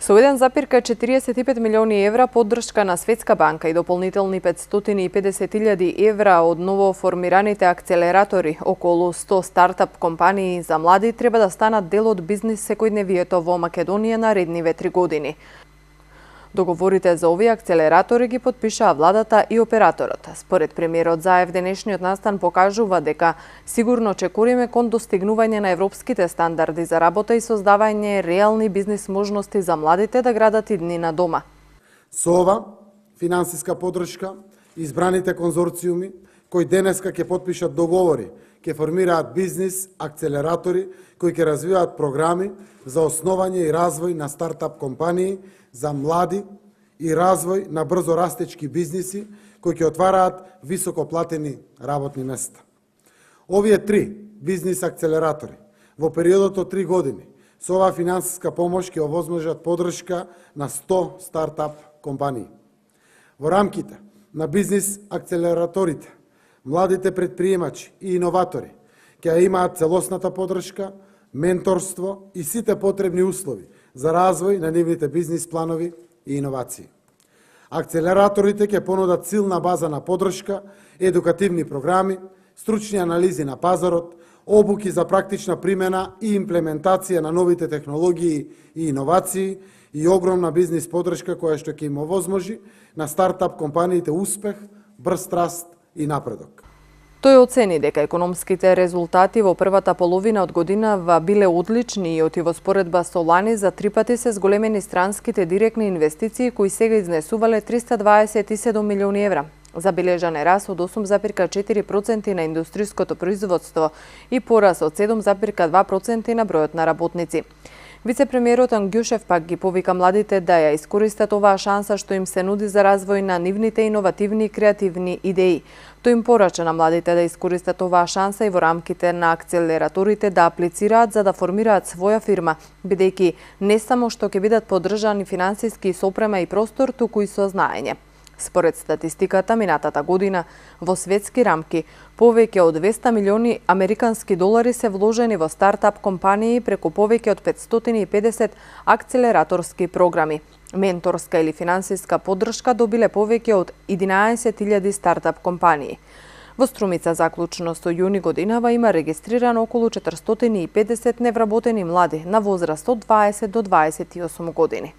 Со 1,45 милиони евра поддршка на Светска банка и дополнителни 550.000 евра од новоформираните акцелератори, околу 100 стартап компании за млади треба да станат дел од бизнис секојдневието во Македонија наредниве 3 години. Договорите за овие акцелератори ги потпишаа владата и операторот. Според премиерот Заев, денешниот настан покажува дека сигурно чекориме кон достигнување на европските стандарди за работа и создавање реални бизнис можности за младите да градат идни на дома. Со ова финансиска поддршка, избраните конзорциуми кои денеска ќе потпишат договори, ќе формираат бизнис акцелератори кои ќе развиваат програми за основање и развој на стартап компании за млади и развој на брзо растечки бизниси кои ќе отвараат високоплатени работни места. Овие 3 бизнис акцелератори во периодот од 3 години со оваа финансиска помош ќе овозможат поддршка на 100 стартап компании. Во рамките на бизнис акцелераторите, младите предприемачи и иноватори ќе имаат целосната поддршка, менторство и сите потребни услови за развој на нивните бизнис планови и иновации. Акцелераторите ќе понудат силна база на поддршка, едукативни програми, стручни анализи на пазарот, обуки за практична примена и имплементација на новите технологии и иновации и огромна бизнис поддршка која што ќе им овозможи на стартап компаниите успех, брз раст и напредок. Тој оцени дека економските резултати во првата половина од годинава биле одлични и оти во споредба со лани за 3 пати се зголемени странските директни инвестиции кои сега изнесувале 327 милиони евра. Забележан е раст од 8,4% на индустриското производство и порас од 7,2% на бројот на работници. Вице-премиерот Ангјушев пак ги повика младите да ја искористат оваа шанса што им се нуди за развој на нивните иновативни и креативни идеи. Тој им порача на младите да искористат оваа шанса и во рамките на акцелераторите да аплицираат за да формираат своја фирма, бидејќи не само што ќе бидат поддржани финансиски со опрема и простор, туку и со знаење. Според статистиката, минатата година во светски рамки повеќе од 200 милиони американски долари се вложени во стартап компании преку повеќе од 550 акцелераторски програми. Менторска или финансиска поддршка добиле повеќе од 11.000 стартап компании. Во Струмица заклучно со јуни годинава има регистрирано околу 450 невработени млади на возраст од 20 до 28 години.